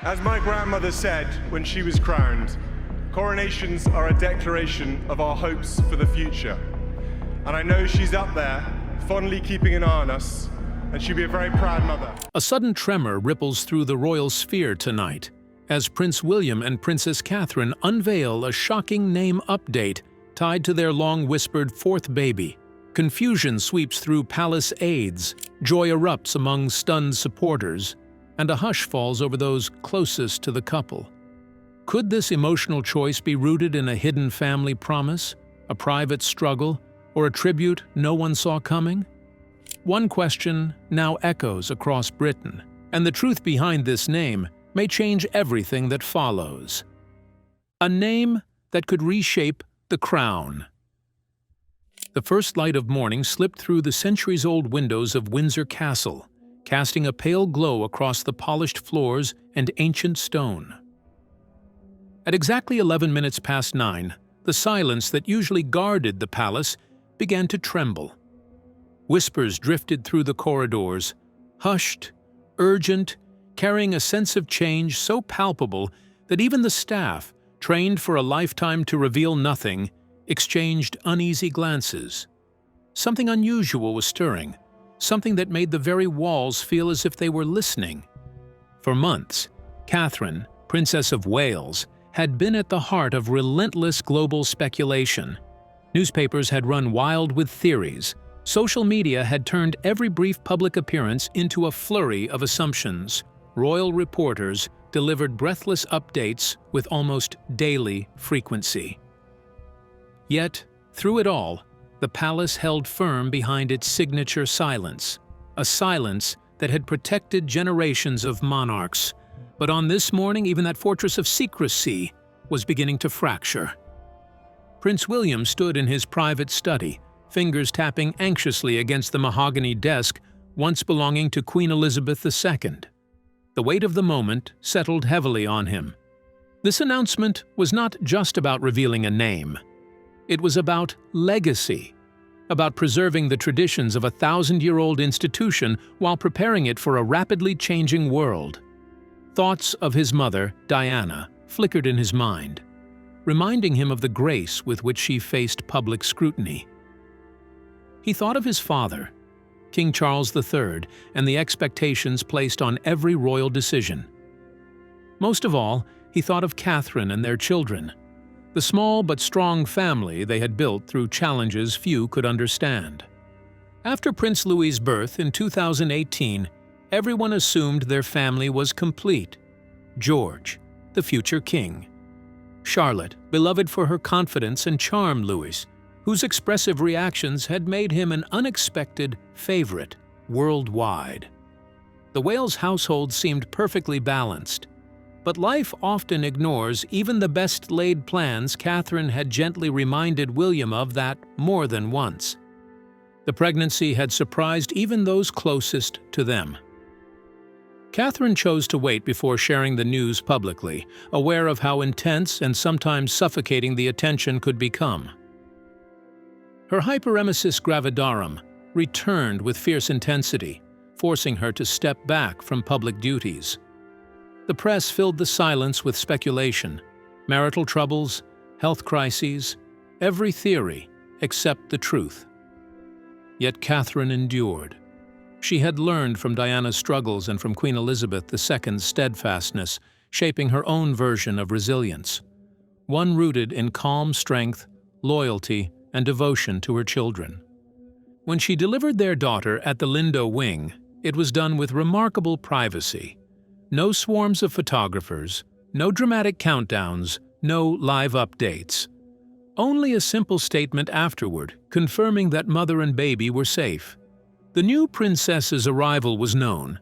As my grandmother said when she was crowned, coronations are a declaration of our hopes for the future. And I know she's up there, fondly keeping an eye on us, and she'll be a very proud mother. A sudden tremor ripples through the royal sphere tonight as Prince William and Princess Catherine unveil a shocking name update tied to their long-whispered fourth baby. Confusion sweeps through palace aides, joy erupts among stunned supporters, and a hush falls over those closest to the couple. Could this emotional choice be rooted in a hidden family promise, a private struggle, or a tribute no one saw coming? One question now echoes across Britain, and the truth behind this name may change everything that follows. A name that could reshape the crown. The first light of morning slipped through the centuries-old windows of Windsor Castle, casting a pale glow across the polished floors and ancient stone. At exactly 11 minutes past 9, the silence that usually guarded the palace began to tremble. Whispers drifted through the corridors, hushed, urgent, carrying a sense of change so palpable that even the staff, trained for a lifetime to reveal nothing, exchanged uneasy glances. Something unusual was stirring, something that made the very walls feel as if they were listening. For months, Catherine, Princess of Wales, had been at the heart of relentless global speculation. Newspapers had run wild with theories. Social media had turned every brief public appearance into a flurry of assumptions. Royal reporters delivered breathless updates with almost daily frequency. Yet, through it all, the palace held firm behind its signature silence, a silence that had protected generations of monarchs. But on this morning, even that fortress of secrecy was beginning to fracture. Prince William stood in his private study, fingers tapping anxiously against the mahogany desk once belonging to Queen Elizabeth II. The weight of the moment settled heavily on him. This announcement was not just about revealing a name. It was about legacy, about preserving the traditions of a 1,000-year-old institution while preparing it for a rapidly changing world. Thoughts of his mother, Diana, flickered in his mind, reminding him of the grace with which she faced public scrutiny. He thought of his father, King Charles III, and the expectations placed on every royal decision. Most of all, he thought of Catherine and their children, the small but strong family they had built through challenges few could understand. After Prince Louis's birth in 2018, everyone assumed their family was complete. George, the future king. Charlotte, beloved for her confidence and charm, Louis, whose expressive reactions had made him an unexpected favorite worldwide. The Wales household seemed perfectly balanced, but life often ignores even the best-laid plans. Catherine had gently reminded William of that more than once. The pregnancy had surprised even those closest to them. Catherine chose to wait before sharing the news publicly, aware of how intense and sometimes suffocating the attention could become. Her hyperemesis gravidarum returned with fierce intensity, forcing her to step back from public duties. The press filled the silence with speculation, marital troubles, health crises, every theory except the truth. Yet Catherine endured. She had learned from Diana's struggles and from Queen Elizabeth II's steadfastness, shaping her own version of resilience, one rooted in calm strength, loyalty, and devotion to her children. When she delivered their daughter at the Lindo Wing, it was done with remarkable privacy. No swarms of photographers, no dramatic countdowns, no live updates. Only a simple statement afterward, confirming that mother and baby were safe. The new princess's arrival was known,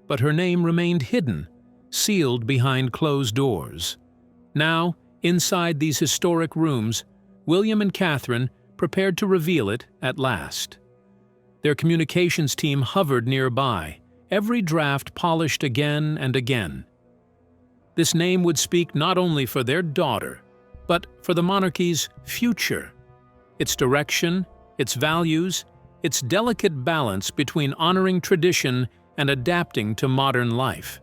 but her name remained hidden, sealed behind closed doors. Now, inside these historic rooms, William and Catherine prepared to reveal it at last. Their communications team hovered nearby, every draft polished again and again. This name would speak not only for their daughter, but for the monarchy's future, its direction, its values, its delicate balance between honoring tradition and adapting to modern life.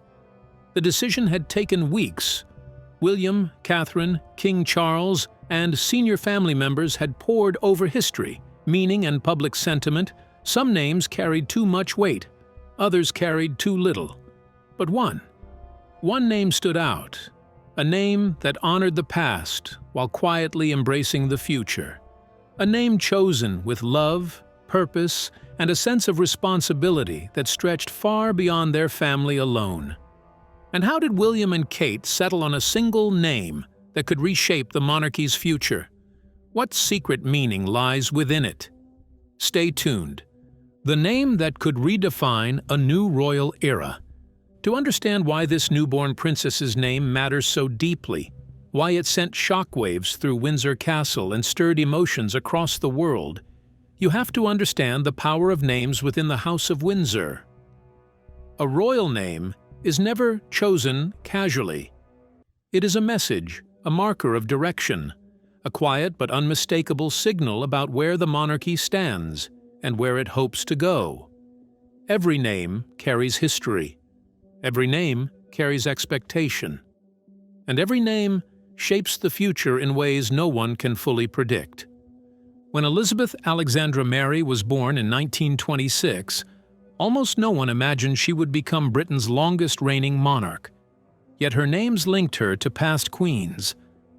The decision had taken weeks. William, Catherine, King Charles, and senior family members had pored over history, meaning, and public sentiment. Some names carried too much weight, others carried too little. But one name stood out, a name that honored the past while quietly embracing the future. A name chosen with love, purpose, and a sense of responsibility that stretched far beyond their family alone. And how did William and Kate settle on a single name that could reshape the monarchy's future? What secret meaning lies within it? Stay tuned. The name that could redefine a new royal era. To understand why this newborn princess's name matters so deeply, why it sent shockwaves through Windsor Castle and stirred emotions across the world, you have to understand the power of names within the House of Windsor. A royal name is never chosen casually. It is a message, a marker of direction, a quiet but unmistakable signal about where the monarchy stands and where it hopes to go. Every name carries history. Every name carries expectation. And every name shapes the future in ways no one can fully predict. When Elizabeth Alexandra Mary was born in 1926, almost no one imagined she would become Britain's longest reigning monarch. Yet her names linked her to past queens,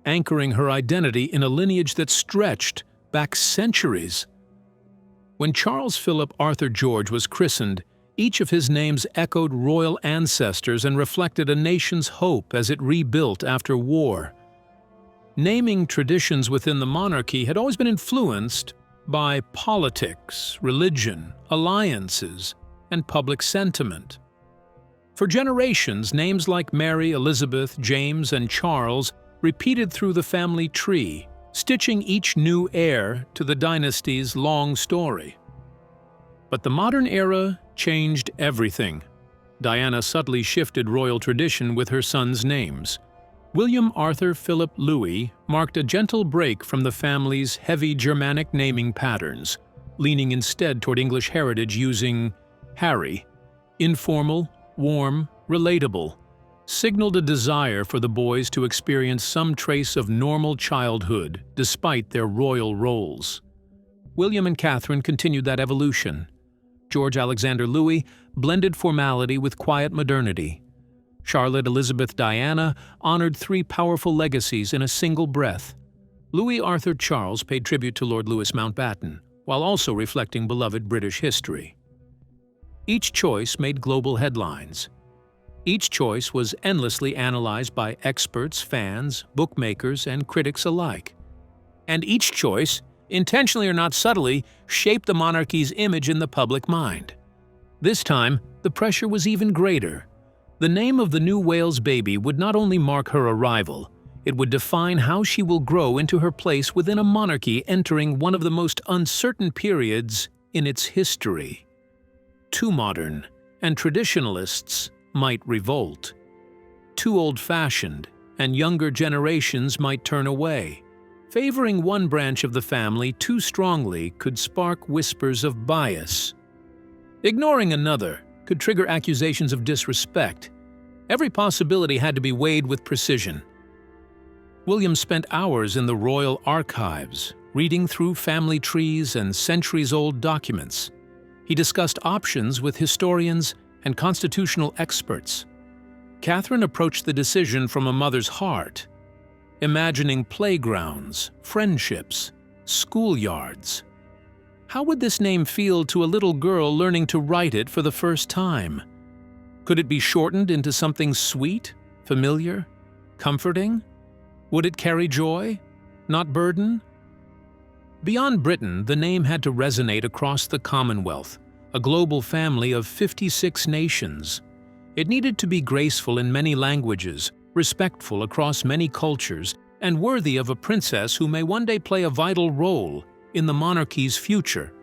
anchoring her identity in a lineage that stretched back centuries. When Charles Philip Arthur George was christened, each of his names echoed royal ancestors and reflected a nation's hope as it rebuilt after war. Naming traditions within the monarchy had always been influenced by politics, religion, alliances, and public sentiment. For generations, names like Mary, Elizabeth, James, and Charles repeated through the family tree, stitching each new heir to the dynasty's long story. But the modern era changed everything. Diana subtly shifted royal tradition with her sons' names. William Arthur Philip Louis marked a gentle break from the family's heavy Germanic naming patterns, leaning instead toward English heritage using Harry. Informal, warm, relatable, signaled a desire for the boys to experience some trace of normal childhood despite their royal roles. William and Catherine continued that evolution. George Alexander Louis blended formality with quiet modernity. Charlotte Elizabeth Diana honored three powerful legacies in a single breath. Louis Arthur Charles paid tribute to Lord Louis Mountbatten, while also reflecting beloved British history. Each choice made global headlines. Each choice was endlessly analyzed by experts, fans, bookmakers, and critics alike. And each choice, intentionally or not subtly, shaped the monarchy's image in the public mind. This time, the pressure was even greater. The name of the new Wales baby would not only mark her arrival, it would define how she will grow into her place within a monarchy entering one of the most uncertain periods in its history. Too modern, and traditionalists might revolt. Too old-fashioned, and younger generations might turn away. Favoring one branch of the family too strongly could spark whispers of bias. Ignoring another could trigger accusations of disrespect. Every possibility had to be weighed with precision. William spent hours in the royal archives, reading through family trees and centuries-old documents. He discussed options with historians and constitutional experts. Catherine approached the decision from a mother's heart, imagining playgrounds, friendships, schoolyards. How would this name feel to a little girl learning to write it for the first time? Could it be shortened into something sweet, familiar, comforting? Would it carry joy, not burden? Beyond Britain, the name had to resonate across the Commonwealth, a global family of 56 nations. It needed to be graceful in many languages, respectful across many cultures, and worthy of a princess who may one day play a vital role in the monarchy's future.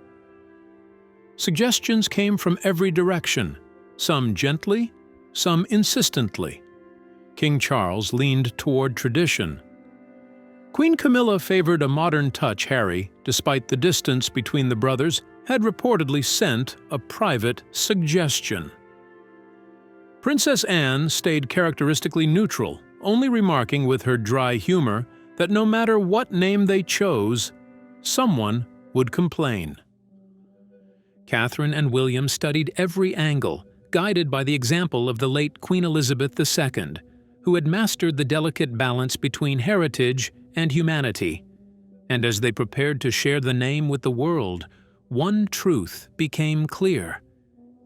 Suggestions came from every direction, some gently, some insistently. King Charles leaned toward tradition. Queen Camilla favored a modern touch. Harry, despite the distance between the brothers, had reportedly sent a private suggestion. Princess Anne stayed characteristically neutral, only remarking with her dry humor that no matter what name they chose, someone would complain. Catherine and William studied every angle, guided by the example of the late Queen Elizabeth II, who had mastered the delicate balance between heritage and humanity. And as they prepared to share the name with the world, one truth became clear.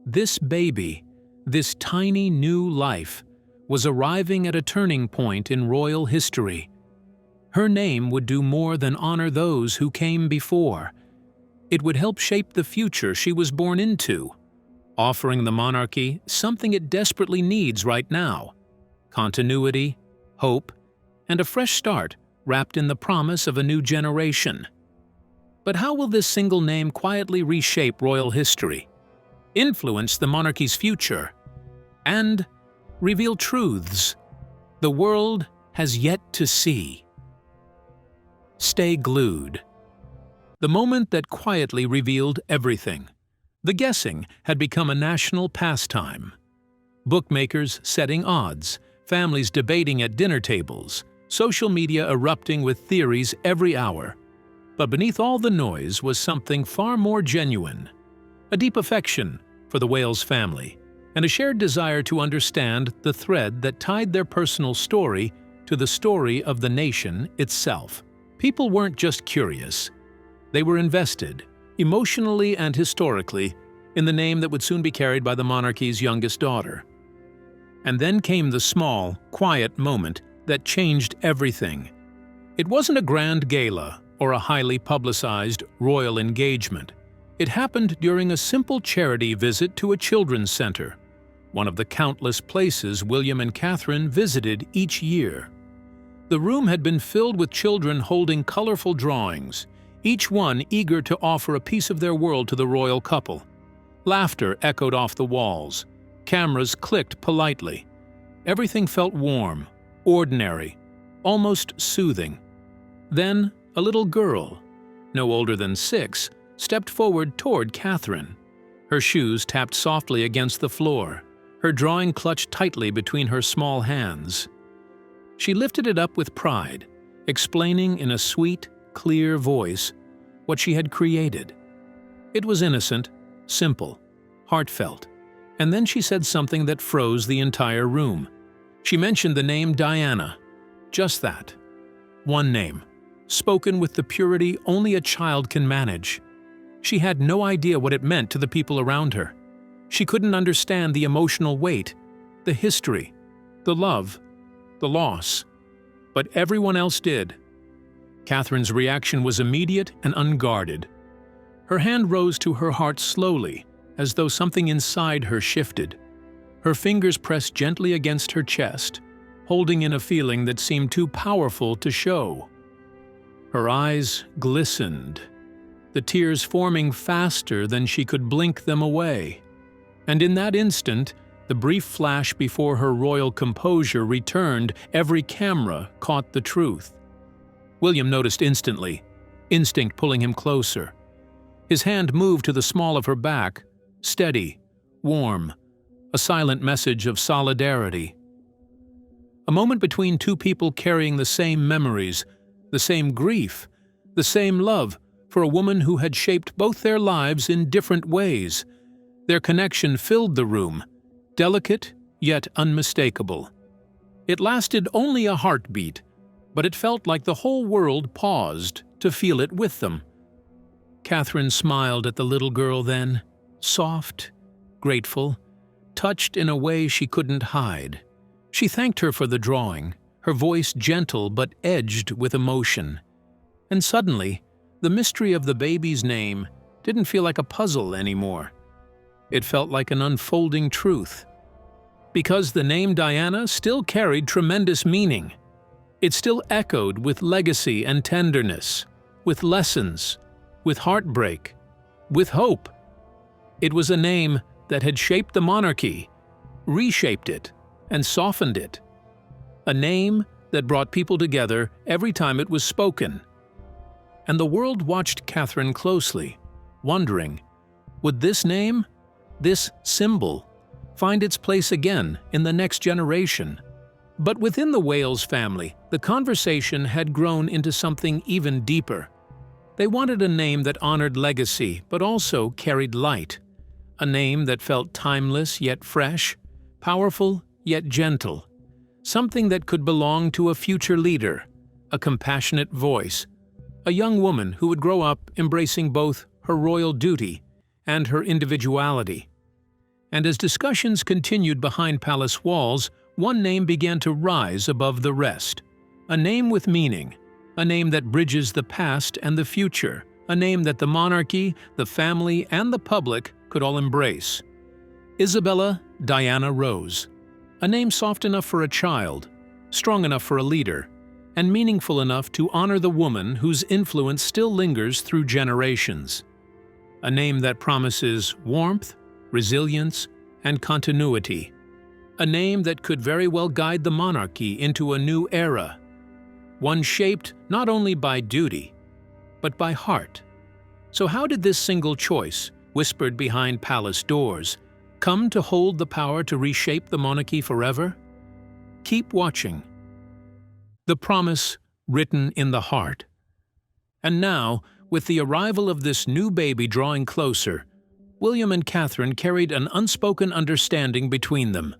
This baby, this tiny new life, was arriving at a turning point in royal history. Her name would do more than honor those who came before. It would help shape the future she was born into, offering the monarchy something it desperately needs right now: continuity, hope, and a fresh start wrapped in the promise of a new generation. But how will this single name quietly reshape royal history, influence the monarchy's future, and reveal truths the world has yet to see? Stay glued. The moment that quietly revealed everything. The guessing had become a national pastime. Bookmakers setting odds, families debating at dinner tables, social media erupting with theories every hour. But beneath all the noise was something far more genuine: a deep affection for the Wales family, and a shared desire to understand the thread that tied their personal story to the story of the nation itself. People weren't just curious. They were invested, emotionally and historically, in the name that would soon be carried by the monarchy's youngest daughter. And then came the small, quiet moment that changed everything. It wasn't a grand gala or a highly publicized royal engagement. It happened during a simple charity visit to a children's center, one of the countless places William and Catherine visited each year. The room had been filled with children holding colorful drawings, each one eager to offer a piece of their world to the royal couple. Laughter echoed off the walls. Cameras clicked politely. Everything felt warm, ordinary, almost soothing. Then a little girl, no older than 6, stepped forward toward Catherine. Her shoes tapped softly against the floor, her drawing clutched tightly between her small hands. She lifted it up with pride, explaining in a sweet, clear voice what she had created. It was innocent, simple, heartfelt, and then she said something that froze the entire room. She mentioned the name Diana, just that. One name, spoken with the purity only a child can manage. She had no idea what it meant to the people around her. She couldn't understand the emotional weight, the history, the love, the loss. But everyone else did. Catherine's reaction was immediate and unguarded. Her hand rose to her heart slowly, as though something inside her shifted. Her fingers pressed gently against her chest, holding in a feeling that seemed too powerful to show. Her eyes glistened, the tears forming faster than she could blink them away. And in that instant, the brief flash before her royal composure returned. Every camera caught the truth. William noticed instantly, instinct pulling him closer. His hand moved to the small of her back, steady, warm, a silent message of solidarity. A moment between two people carrying the same memories, the same grief, the same love for a woman who had shaped both their lives in different ways. Their connection filled the room, delicate yet unmistakable. It lasted only a heartbeat, but it felt like the whole world paused to feel it with them. Catherine smiled at the little girl then, soft, grateful, touched in a way she couldn't hide. She thanked her for the drawing, her voice gentle but edged with emotion. And suddenly, the mystery of the baby's name didn't feel like a puzzle anymore. It felt like an unfolding truth. Because the name Diana still carried tremendous meaning. It still echoed with legacy and tenderness, with lessons, with heartbreak, with hope. It was a name that had shaped the monarchy, reshaped it, and softened it. A name that brought people together every time it was spoken. And the world watched Catherine closely, wondering, would this name, this symbol, find its place again in the next generation. But within the Wales family, the conversation had grown into something even deeper. They wanted a name that honored legacy but also carried light. A name that felt timeless yet fresh, powerful yet gentle. Something that could belong to a future leader, a compassionate voice, a young woman who would grow up embracing both her royal duty and her individuality. And as discussions continued behind palace walls, one name began to rise above the rest. A name with meaning, a name that bridges the past and the future, a name that the monarchy, the family, and the public could all embrace. Isabella Diana Rose. A name soft enough for a child, strong enough for a leader, and meaningful enough to honor the woman whose influence still lingers through generations. A name that promises warmth, resilience, and continuity. A name that could very well guide the monarchy into a new era. One shaped not only by duty, but by heart. So how did this single choice, whispered behind palace doors, come to hold the power to reshape the monarchy forever? Keep watching. The promise written in the heart. And now, with the arrival of this new baby drawing closer, William and Catherine carried an unspoken understanding between them.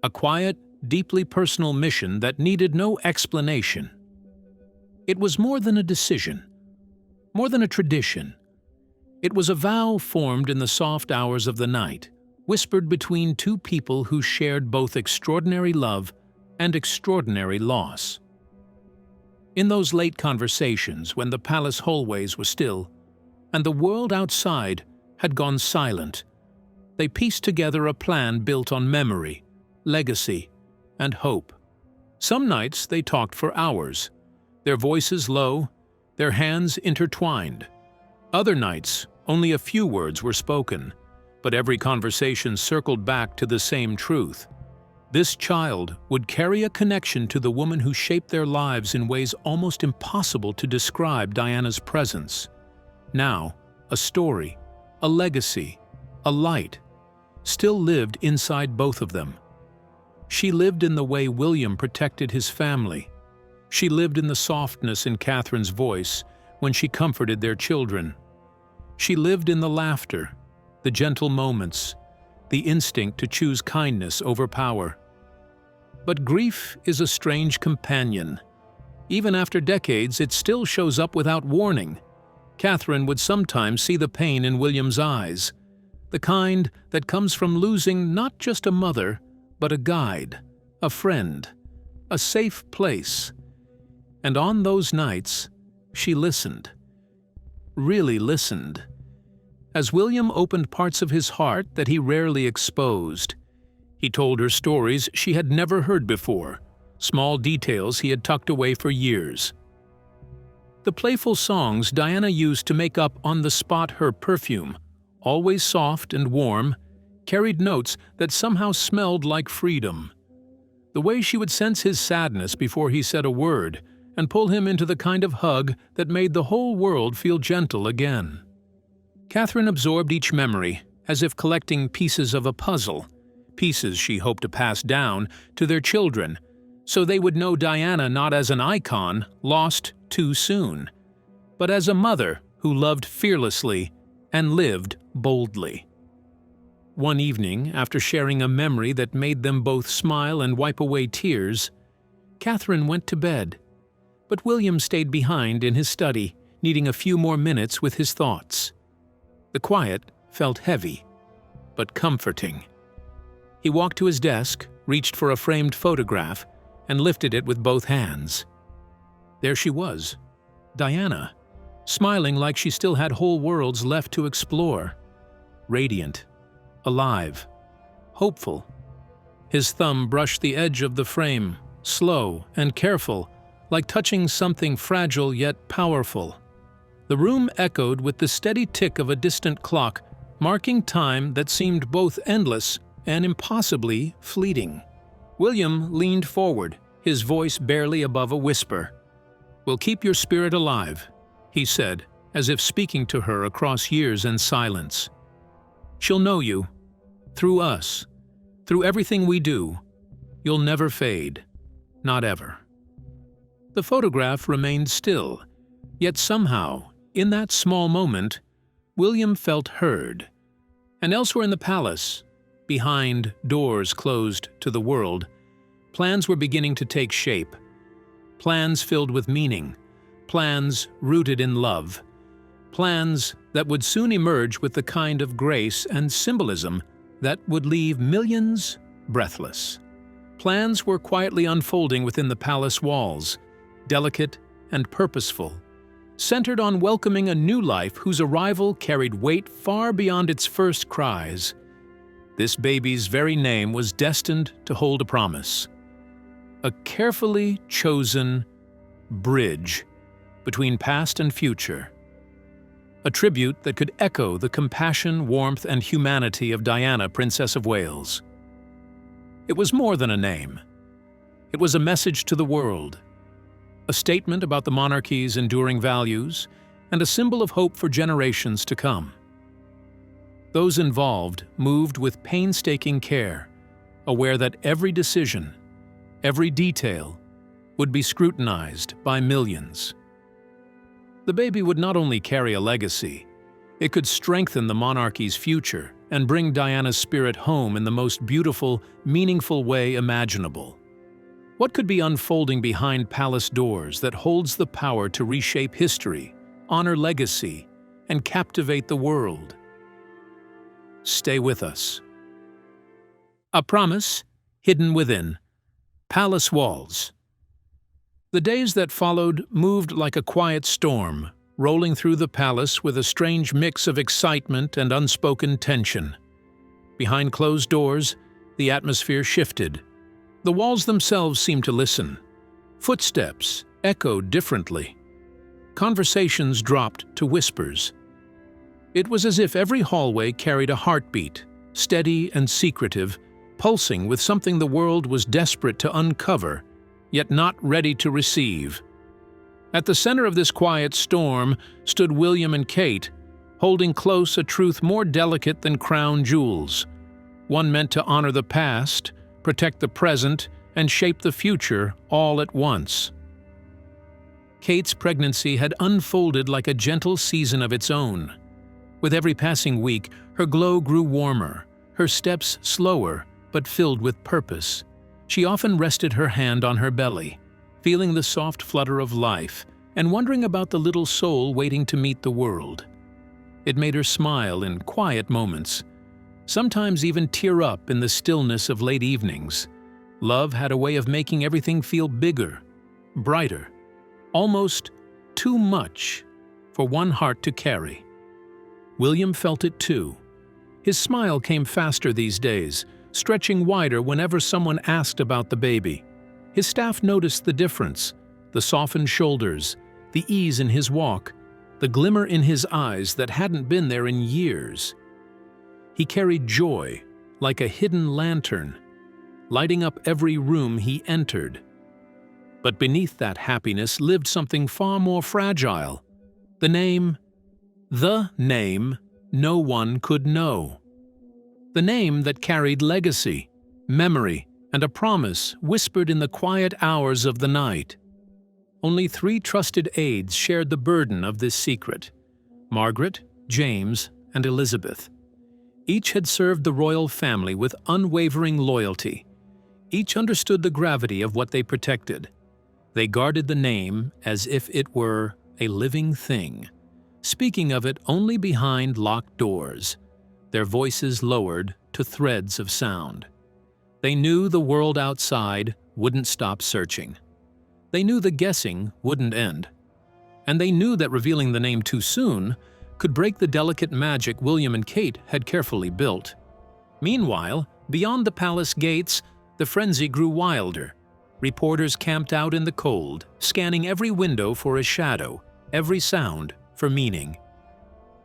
A quiet, deeply personal mission that needed no explanation. It was more than a decision, more than a tradition. It was a vow formed in the soft hours of the night, whispered between two people who shared both extraordinary love and extraordinary loss. In those late conversations when the palace hallways were still, and the world outside had gone silent, they pieced together a plan built on memory, legacy, and hope. Some nights they talked for hours, their voices low, their hands intertwined. Other nights, only a few words were spoken, but every conversation circled back to the same truth. This child would carry a connection to the woman who shaped their lives in ways almost impossible to describe. Diana's presence. Now, a story, a legacy, a light, still lived inside both of them. She lived in the way William protected his family. She lived in the softness in Catherine's voice when she comforted their children. She lived in the laughter, the gentle moments, the instinct to choose kindness over power. But grief is a strange companion. Even after decades, it still shows up without warning. Catherine would sometimes see the pain in William's eyes, the kind that comes from losing not just a mother, but a guide, a friend, a safe place. And on those nights, she listened. Really listened. As William opened parts of his heart that he rarely exposed, he told her stories she had never heard before, small details he had tucked away for years. The playful songs Diana used to make up on the spot her perfume, always soft and warm, carried notes that somehow smelled like freedom. The way she would sense his sadness before he said a word and pull him into the kind of hug that made the whole world feel gentle again. Catherine absorbed each memory as if collecting pieces of a puzzle, pieces she hoped to pass down to their children, so they would know Diana not as an icon lost too soon, but as a mother who loved fearlessly and lived boldly. One evening, after sharing a memory that made them both smile and wipe away tears, Catherine went to bed, but William stayed behind in his study, needing a few more minutes with his thoughts. The quiet felt heavy, but comforting. He walked to his desk, reached for a framed photograph, and lifted it with both hands. There she was, Diana, smiling like she still had whole worlds left to explore. Radiant, alive, hopeful. His thumb brushed the edge of the frame, slow and careful, like touching something fragile yet powerful. The room echoed with the steady tick of a distant clock, marking time that seemed both endless and impossibly fleeting. William leaned forward, his voice barely above a whisper. "We'll keep your spirit alive," he said, as if speaking to her across years and silence. "She'll know you, through us, Through everything we do, you'll never fade, not ever." The photograph remained still, yet somehow, in that small moment, William felt heard. And elsewhere in the palace, behind doors closed to the world, plans were beginning to take shape. Plans filled with meaning, plans rooted in love, plans that would soon emerge with the kind of grace and symbolism that would leave millions breathless. Plans were quietly unfolding within the palace walls, delicate and purposeful, centered on welcoming a new life whose arrival carried weight far beyond its first cries. This baby's very name was destined to hold a promise. A carefully chosen bridge between past and future. A tribute that could echo the compassion, warmth, and humanity of Diana, Princess of Wales. It was more than a name. It was a message to the world, a statement about the monarchy's enduring values, and a symbol of hope for generations to come. Those involved moved with painstaking care, aware that every decision, every detail, would be scrutinized by millions. The baby would not only carry a legacy, it could strengthen the monarchy's future and bring Diana's spirit home in the most beautiful, meaningful way imaginable. What could be unfolding behind palace doors that holds the power to reshape history, honor legacy, and captivate the world? Stay with us. A promise hidden within palace walls. The days that followed moved like a quiet storm, rolling through the palace with a strange mix of excitement and unspoken tension. Behind closed doors, the atmosphere shifted. The walls themselves seemed to listen. Footsteps echoed differently. Conversations dropped to whispers. It was as if every hallway carried a heartbeat, steady and secretive, pulsing with something the world was desperate to uncover, yet not ready to receive. At the center of this quiet storm stood William and Kate, holding close a truth more delicate than crown jewels, one meant to honor the past, protect the present, and shape the future all at once. Kate's pregnancy had unfolded like a gentle season of its own. With every passing week, her glow grew warmer, her steps slower, but filled with purpose. She often rested her hand on her belly, feeling the soft flutter of life and wondering about the little soul waiting to meet the world. It made her smile in quiet moments, sometimes even tear up in the stillness of late evenings. Love had a way of making everything feel bigger, brighter, almost too much for one heart to carry. William felt it too. His smile came faster these days, stretching wider whenever someone asked about the baby. His staff noticed the difference, the softened shoulders, the ease in his walk, the glimmer in his eyes that hadn't been there in years. He carried joy like a hidden lantern, lighting up every room he entered. But beneath that happiness lived something far more fragile. The name no one could know. The name that carried legacy, memory, and a promise whispered in the quiet hours of the night. Only 3 trusted aides shared the burden of this secret: Margaret, James, and Elizabeth. Each had served the royal family with unwavering loyalty. Each understood the gravity of what they protected. They guarded the name as if it were a living thing, speaking of it only behind locked doors, their voices lowered to threads of sound. They knew the world outside wouldn't stop searching. They knew the guessing wouldn't end. And they knew that revealing the name too soon could break the delicate magic William and Kate had carefully built. Meanwhile, beyond the palace gates, the frenzy grew wilder. Reporters camped out in the cold, scanning every window for a shadow, every sound for meaning.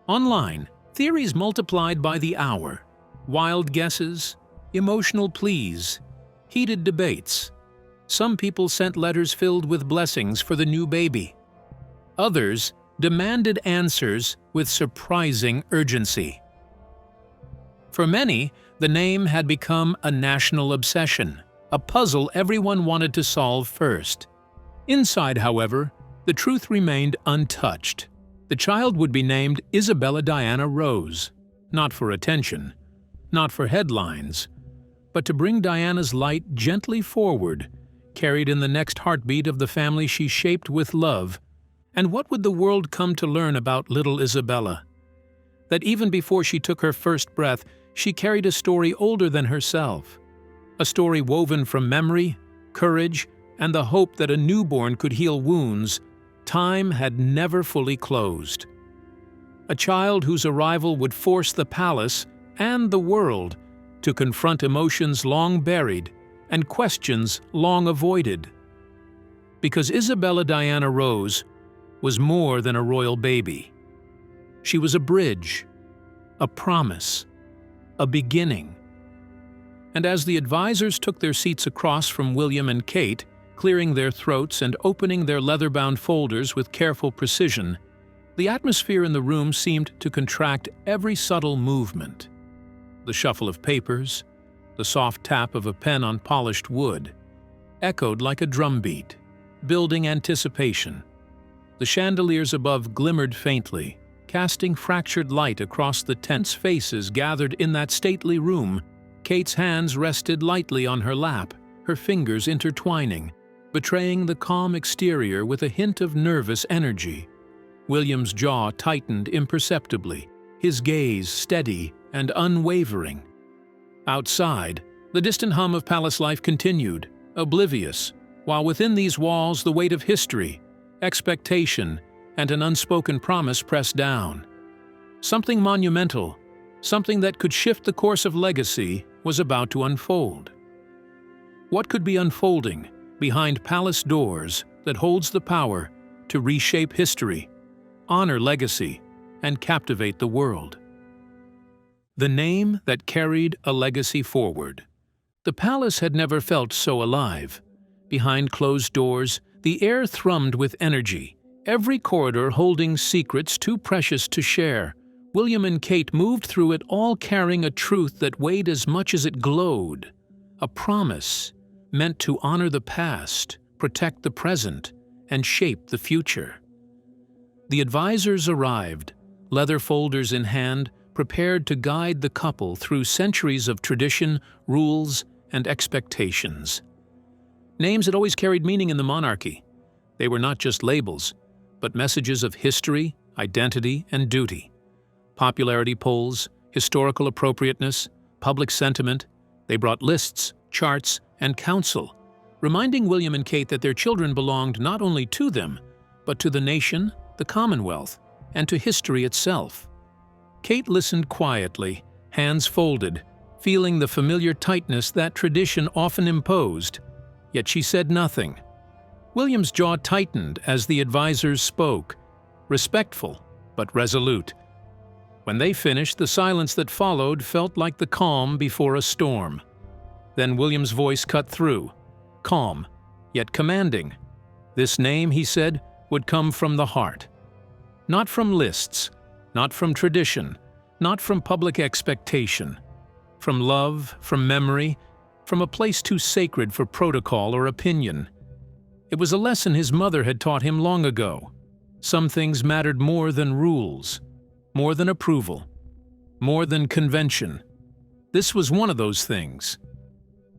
Online, theories multiplied by the hour. Wild guesses, emotional pleas, heated debates. Some people sent letters filled with blessings for the new baby. Others demanded answers with surprising urgency. For many, The name had become a national obsession, a puzzle everyone wanted to solve first. Inside, however, the truth remained untouched. The child would be named Isabella Diana Rose, not for attention, not for headlines, but to bring Diana's light gently forward, carried in the next heartbeat of the family she shaped with love. And what would the world come to learn about little Isabella? That even before she took her first breath, she carried a story older than herself, a story woven from memory, courage, and the hope that a newborn could heal wounds time had never fully closed. A child whose arrival would force the palace and the world to confront emotions long buried and questions long avoided. Because Isabella Diana Rose was more than a royal baby. She was a bridge, a promise, a beginning. And as the advisors took their seats across from William and Kate, clearing their throats and opening their leather-bound folders with careful precision, the atmosphere in the room seemed to contract every subtle movement. The shuffle of papers, the soft tap of a pen on polished wood, echoed like a drumbeat, building anticipation. The chandeliers above glimmered faintly, casting fractured light across the tense faces gathered in that stately room. Kate's hands rested lightly on her lap, her fingers intertwining, betraying the calm exterior with a hint of nervous energy. William's jaw tightened imperceptibly, his gaze steady and unwavering. Outside, the distant hum of palace life continued, oblivious, while within these walls the weight of history, expectation, and an unspoken promise pressed down. Something monumental, something that could shift the course of legacy, was about to unfold. What could be unfolding behind palace doors that holds the power to reshape history, honor legacy, and captivate the world? The name that carried a legacy forward. The palace had never felt so alive. Behind closed doors, the air thrummed with energy, every corridor holding secrets too precious to share. William and Kate moved through it, all carrying a truth that weighed as much as it glowed, a promise meant to honor the past, protect the present, and shape the future. The advisors arrived, leather folders in hand, prepared to guide the couple through centuries of tradition, rules, and expectations. Names had always carried meaning in the monarchy. They were not just labels, but messages of history, identity, and duty. Popularity polls, historical appropriateness, public sentiment, they brought lists, charts, and counsel, reminding William and Kate that their children belonged not only to them, but to the nation, the Commonwealth, and to history itself. Kate listened quietly, hands folded, feeling the familiar tightness that tradition often imposed, yet she said nothing. William's jaw tightened as the advisors spoke, respectful but resolute. When they finished, the silence that followed felt like the calm before a storm. Then William's voice cut through, calm, yet commanding. This name, he said, would come from the heart. Not from lists, not from tradition, not from public expectation. From love, from memory, from a place too sacred for protocol or opinion. It was a lesson his mother had taught him long ago. Some things mattered more than rules, more than approval, more than convention. This was one of those things.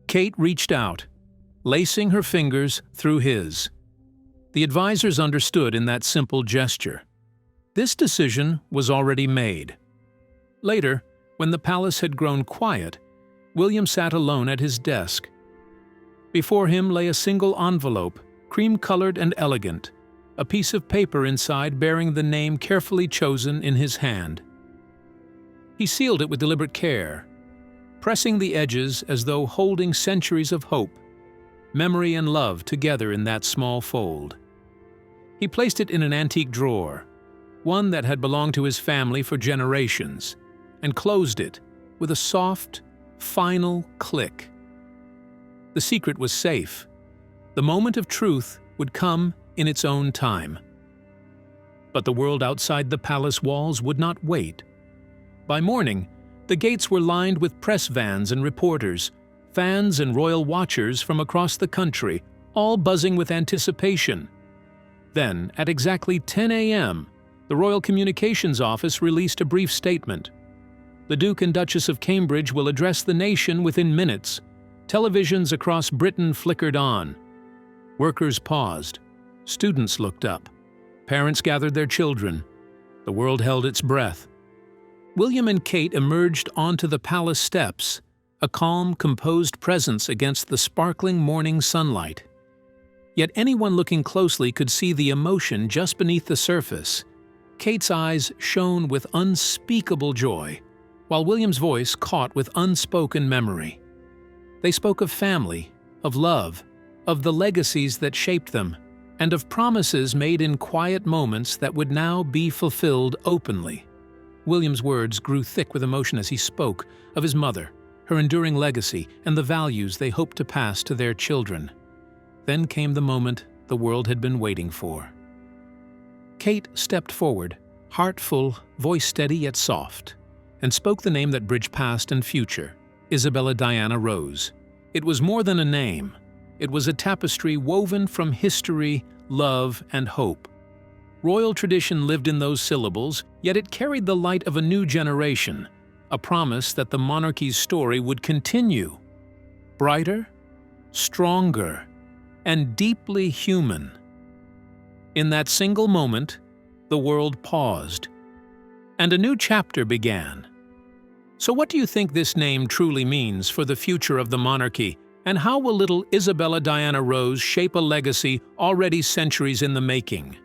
Kate reached out, lacing her fingers through his. The advisors understood in that simple gesture. This decision was already made. Later, when the palace had grown quiet, William sat alone at his desk. Before him lay a single envelope, cream-colored and elegant, a piece of paper inside bearing the name carefully chosen in his hand. He sealed it with deliberate care, pressing the edges as though holding centuries of hope, memory and love together in that small fold. He placed it in an antique drawer, one that had belonged to his family for generations, and closed it with a soft, final click. The secret was safe. The moment of truth would come in its own time. But the world outside the palace walls would not wait. By morning, The gates were lined with press vans and reporters, fans and royal watchers from across the country, all buzzing with anticipation. Then, at exactly 10 a.m., the Royal Communications Office released a brief statement. The Duke and Duchess of Cambridge will address the nation within minutes. Televisions across Britain flickered on. Workers paused. Students looked up. Parents gathered their children. The world held its breath. William and Kate emerged onto the palace steps, a calm, composed presence against the sparkling morning sunlight. Yet anyone looking closely could see the emotion just beneath the surface. Kate's eyes shone with unspeakable joy, while William's voice caught with unspoken memory. They spoke of family, of love, of the legacies that shaped them, and of promises made in quiet moments that would now be fulfilled openly. William's words grew thick with emotion as he spoke of his mother, her enduring legacy, and the values they hoped to pass to their children. Then came the moment the world had been waiting for. Kate stepped forward, heart full, voice steady yet soft, and spoke the name that bridged past and future, Isabella Diana Rose. It was more than a name. It was a tapestry woven from history, love, and hope. Royal tradition lived in those syllables, yet it carried the light of a new generation, a promise that the monarchy's story would continue. Brighter, stronger, and deeply human. In that single moment, the world paused, and a new chapter began. So what do you think this name truly means for the future of the monarchy, and how will little Isabella Diana Rose shape a legacy already centuries in the making?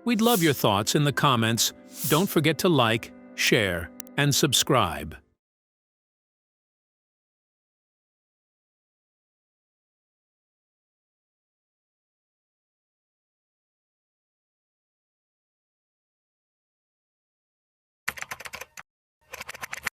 We'd love your thoughts in the comments. Don't forget to like, share, and subscribe.